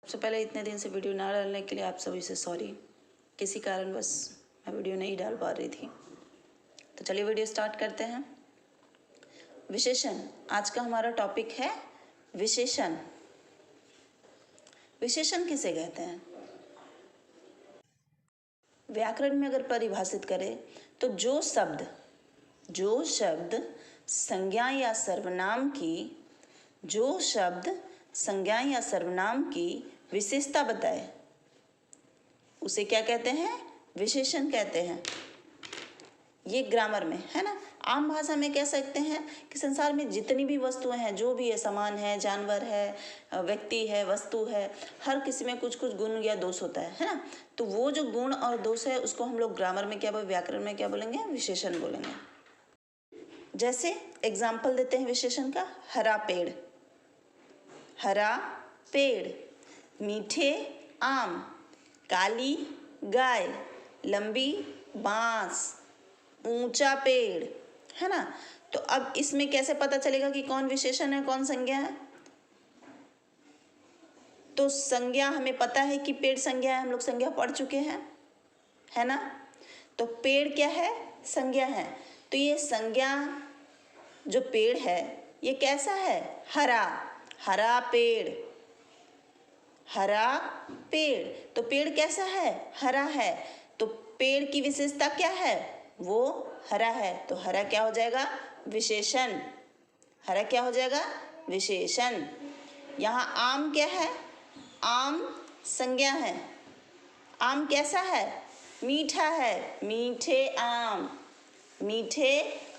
सबसे पहले इतने दिन से वीडियो ना डालने के लिए आप सभी से सॉरी। किसी कारणवश मैं वीडियो नहीं डाल पा रही थी। तो चलिए वीडियो स्टार्ट करते हैं। विशेषण, आज का हमारा टॉपिक है विशेषण। विशेषण किसे कहते हैं? व्याकरण में अगर परिभाषित करें तो जो शब्द संज्ञा या सर्वनाम की विशेषता बताए उसे क्या कहते हैं? विशेषण कहते हैं। ये ग्रामर में है ना। आम भाषा में कह सकते हैं कि संसार में जितनी भी वस्तुएं हैं, जो भी है, सामान है, जानवर है, व्यक्ति है, वस्तु है, हर किसी में कुछ कुछ गुण या दोष होता है ना। तो वो जो गुण और दोष है उसको हम लोग ग्रामर में व्याकरण में क्या बोलेंगे? विशेषण बोलेंगे। जैसे एग्जाम्पल देते हैं विशेषण का। हरा पेड़, मीठे आम, काली गाय, लंबी बांस, ऊंचा पेड़, है ना। तो अब इसमें कैसे पता चलेगा कि कौन विशेषण है कौन संज्ञा है? तो संज्ञा हमें पता है कि पेड़ संज्ञा है, हम लोग संज्ञा पढ़ चुके हैं, है ना। तो पेड़ क्या है? संज्ञा है। तो ये संज्ञा जो पेड़ है ये कैसा है? हरा पेड़। तो पेड़ कैसा है? हरा है। तो पेड़ की विशेषता क्या है? वो हरा है। तो हरा क्या हो जाएगा? विशेषण। हरा क्या हो जाएगा? विशेषण। यहाँ आम क्या है? आम संज्ञा है। आम कैसा है? मीठा है। मीठे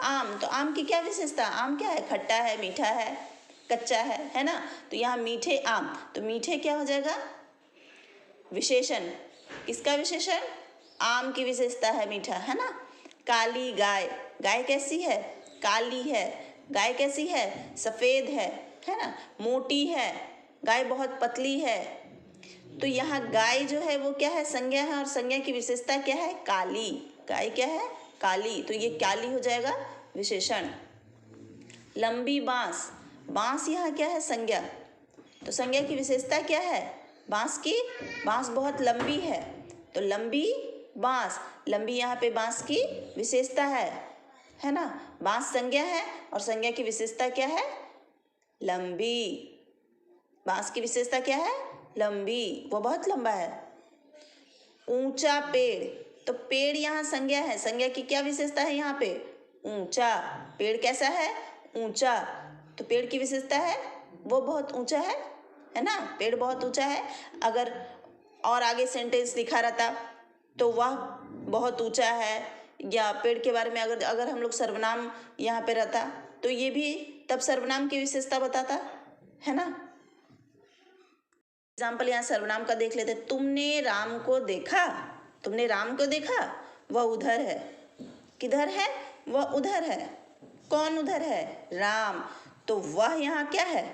आम। तो आम की क्या विशेषता? आम क्या है? खट्टा है, मीठा है, कच्चा है ना। तो यहाँ मीठे आम। तो मीठे क्या हो जाएगा? विशेषण। किसका विशेषण? आम की विशेषता है मीठा, है ना। काली गाय कैसी है? काली है। गाय कैसी है? सफेद है ना। मोटी है। गाय बहुत पतली है। तो यहाँ गाय जो है वो क्या है? संज्ञा है। और संज्ञा की विशेषता क्या है? काली। गाय क्या है? काली। तो ये काली हो जाएगा विशेषण। लंबी बांस यहाँ क्या है? संज्ञा। तो संज्ञा की विशेषता क्या है? बांस बहुत लंबी है। तो लंबी बांस। लंबी यहाँ पे बांस की विशेषता है ना। बांस संज्ञा है और संज्ञा की विशेषता क्या है? लंबी। बांस की विशेषता क्या है? लंबी, वो बहुत लंबा है। ऊंचा पेड़। तो पेड़ यहाँ संज्ञा है। संज्ञा की क्या विशेषता है यहाँ पे? ऊंचा। पेड़ कैसा है? ऊंचा। तो पेड़ की विशेषता है वो बहुत ऊंचा है ना। पेड़ बहुत ऊंचा है। अगर और आगे सेंटेंस लिखा रहता तो वह बहुत ऊंचा है, या पेड़ के बारे में अगर हम लोग सर्वनाम यहाँ पे रहता तो ये भी तब सर्वनाम की विशेषता बताता, है ना। एग्जाम्पल यहाँ सर्वनाम का देख लेते। तुमने राम को देखा। वह उधर है। किधर है? वह उधर है। कौन उधर है? राम। तो वह यहाँ क्या है?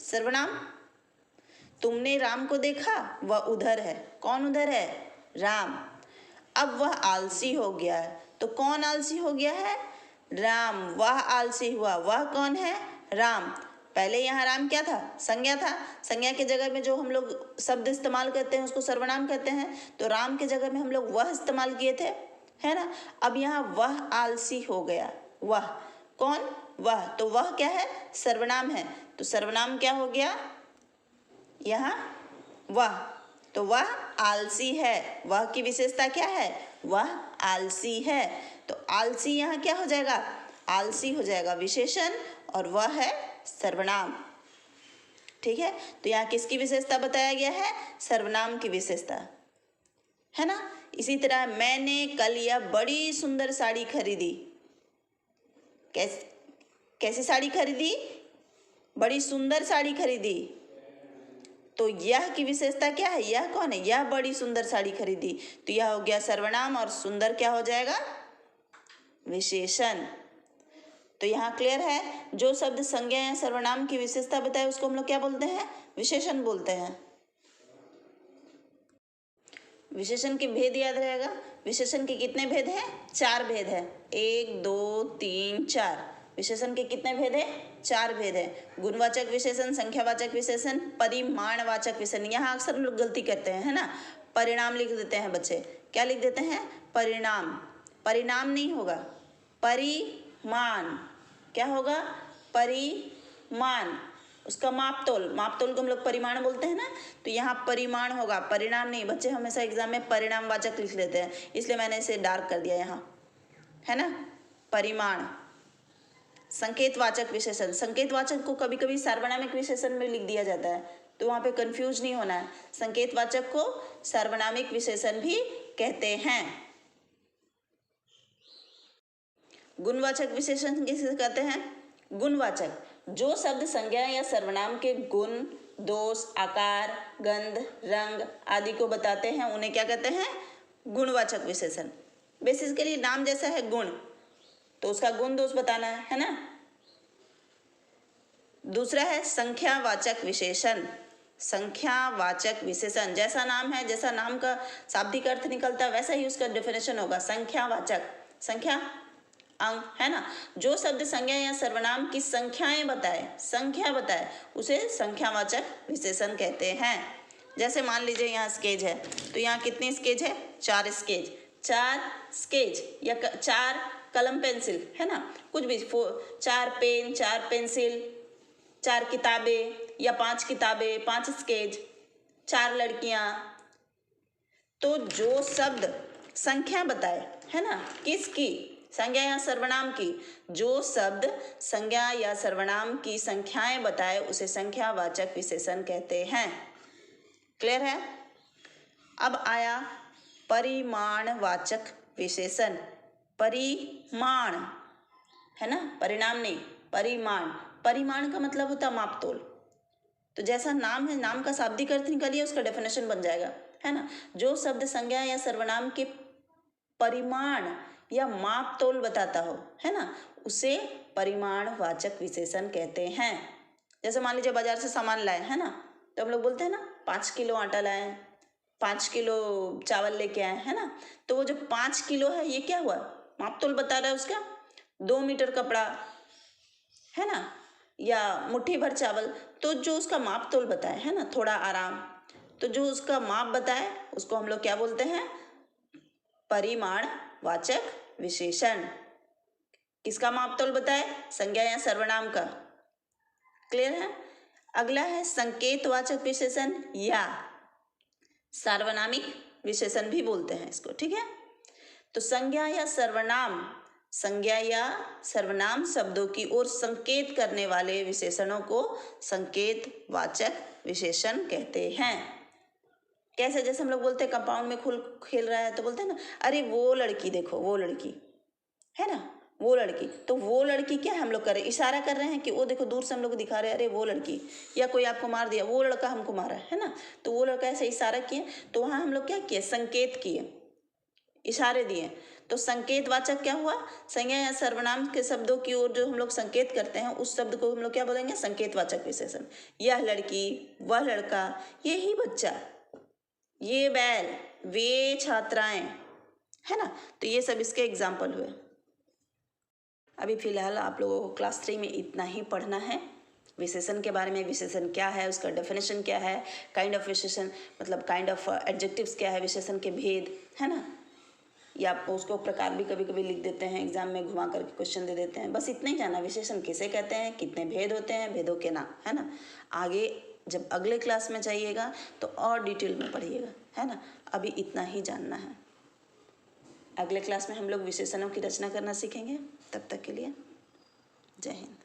सर्वनाम। तुमने राम को देखा, वह उधर है। कौन उधर है? राम। अब वह आलसी हो गया है। तो कौन आलसी हो गया है? राम। वह आलसी हुआ। वह कौन है? राम। पहले यहाँ राम क्या था? संज्ञा था। संज्ञा के जगह में जो हम लोग शब्द इस्तेमाल करते हैं उसको सर्वनाम कहते हैं। तो राम के जगह में हम लोग वह इस्तेमाल किए थे, है ना। अब यहाँ वह आलसी हो गया। वह कौन? वह। तो वह क्या है? सर्वनाम है। तो सर्वनाम क्या हो गया यहाँ? वह। तो वह आलसी है। वह की विशेषता क्या है? वह आलसी है। तो आलसी यहाँ क्या हो जाएगा? आलसी हो जाएगा विशेषण, और वह है सर्वनाम। ठीक है। तो यहाँ किसकी विशेषता बताया गया है? सर्वनाम की विशेषता, है ना। इसी तरह मैंने कल यह बड़ी सुंदर साड़ी खरीदी। कैसी साड़ी खरीदी? बड़ी सुंदर साड़ी खरीदी। तो यह की विशेषता क्या है? यह कौन है? यह बड़ी सुंदर साड़ी खरीदी। तो यह हो गया सर्वनाम, और सुंदर क्या हो जाएगा? विशेषण। तो यहाँ क्लियर है, जो शब्द संज्ञा या सर्वनाम की विशेषता बताए उसको हम लोग क्या बोलते हैं? विशेषण बोलते हैं। विशेषण के भेद याद रहेगा। विशेषण के कितने भेद हैं? 4 भेद है। 1 2 3 4। विशेषण के कितने भेद है? 4 भेद है। गुणवाचक विशेषण, संख्यावाचक विशेषण, परिमाणवाचक विशेषण। यहाँ अक्सर लोग गलती करते हैं, है ना, परिणाम लिख देते हैं बच्चे। क्या लिख देते हैं? परिणाम। परिणाम नहीं होगा, परिमाण। क्या होगा? परिमाण। उसका मापतोल, मापतोल को हम लोग परिमाण बोलते हैं ना, तो यहाँ परिमाण होगा, परिणाम नहीं। बच्चे हमेशा एग्जाम में परिणामवाचक लिख लेते हैं, इसलिए मैंने इसे डार्क कर दिया यहाँ, है ना। परिमाण। संकेतवाचक विशेषण, संकेतवाचक को कभी कभी सार्वनामिक विशेषण में लिख दिया जाता है, तो वहाँ पे कंफ्यूज नहीं होना है। संकेतवाचक को सार्वनामिक विशेषण भी कहते हैं। गुणवाचक विशेषण किसे कहते हैं? गुणवाचक, जो शब्द संज्ञा या सर्वनाम के गुण, दोष, आकार, गंध, रंग आदि को बताते हैं, उन्हें क्या कहते हैं? गुणवाचक विशेषण। बेसिकली नाम जैसा है गुण, तो उसका गुण दोष बताना है ना। दूसरा है संख्यावाचक विशेषण। संख्यावाचक विशेषण, जैसा नाम है, जैसा नाम का शाब्दिक अर्थ निकलता है, वैसा ही उसका डेफिनेशन होगा। संख्यावाचक, संख्या अंक, है ना। जो शब्द संज्ञा या सर्वनाम की संख्याएं बताए, संख्या बताए, उसे संख्यावाचक विशेषण कहते हैं। जैसे मान लीजिए यहाँ स्केच है, तो यहाँ कितनी स्केच है? 4 स्केच। 4 स्केच या 4 कलम पेंसिल, है ना, कुछ भी, 4 पेन, 4 पेंसिल, 4 किताबें या 5 किताबें, 5 स्केच, 4 लड़कियां। तो जो शब्द संख्या बताए, है ना, किसकी? संज्ञा या सर्वनाम की। जो शब्द संज्ञा या सर्वनाम की संख्याएं बताए, उसे संख्यावाचक विशेषण कहते हैं। क्लियर है? अब आया परिमाणवाचक विशेषण। परिमाण, है ना, परिणाम नहीं, परिमाण। परिमाण का मतलब होता है मापतोल। तो जैसा नाम है, नाम का शाब्दिक अर्थ निकालिए, उसका डेफिनेशन बन जाएगा, है ना। जो शब्द संज्ञा या सर्वनाम के परिमाण या मापतोल बताता हो, है ना, उसे परिमाणवाचक विशेषण कहते हैं। जैसे मान लीजिए बाजार से सामान लाए, है ना, तो हम लोग बोलते हैं ना 5 किलो आटा लाए, 5 किलो चावल लेके आए, है ना। तो वो जो 5 किलो है, ये क्या हुआ? मापतोल बता रहा है उसका। 2 मीटर कपड़ा, है ना, या मुट्ठी भर चावल, तो जो उसका मापतोल बताए, है ना, थोड़ा आराम, तो जो उसका माप बताए, उसको हम लोग क्या बोलते हैं? परिमाणवाचक विशेषण। किसका मापतोल बताए? संज्ञा या सर्वनाम का। क्लियर है? अगला है संकेतवाचक विशेषण या सार्वनामिक विशेषण भी बोलते हैं इसको, ठीक है। तो संज्ञा या सर्वनाम, संज्ञा या सर्वनाम शब्दों की ओर संकेत करने वाले विशेषणों को संकेतवाचक विशेषण कहते हैं। कैसे? जैसे हम लोग बोलते हैं कंपाउंड में फूल खेल रहा है, तो बोलते हैं ना, अरे वो लड़की देखो, वो लड़की, है ना, वो लड़की। तो वो लड़की क्या हम लोग कर रहे हैं? इशारा कर रहे हैं कि वो देखो, दूर से हम लोग दिखा रहे हैं, अरे वो लड़की। या कोई आपको मार दिया, वो लड़का हमको मारा है ना, तो वो लड़का ऐसे इशारा किए, तो वहाँ हम लोग क्या किए? संकेत किए, इशारे दिए। तो संकेतवाचक क्या हुआ? संज्ञा या सर्वनाम के शब्दों की ओर जो हम लोग संकेत करते हैं, उस शब्द को हम लोग क्या बोलेंगे? संकेतवाचक विशेषण। यह लड़की, वह लड़का, यही बच्चा, ये बैल, वे छात्राएं, है ना। तो ये सब इसके एग्जाम्पल हुए। अभी फिलहाल आप लोगों को क्लास 3 में इतना ही पढ़ना है विशेषण के बारे में। विशेषण क्या है, उसका डेफिनेशन क्या है, काइंड ऑफ विशेषण मतलब काइंड ऑफ एडजेक्टिव्स क्या है, विशेषण के भेद, है ना, या उसको प्रकार भी कभी कभी लिख देते हैं, एग्जाम में घुमा करके क्वेश्चन दे देते हैं। बस इतना ही जाना, विशेषण किसे कहते हैं, कितने भेद होते हैं, भेदों के नाम, है ना। आगे जब अगले क्लास में जाइएगा तो और डिटेल में पढ़िएगा, है ना। अभी इतना ही जानना है। अगले क्लास में हम लोग विशेषणों की रचना करना सीखेंगे। तब तक के लिए जय हिंद।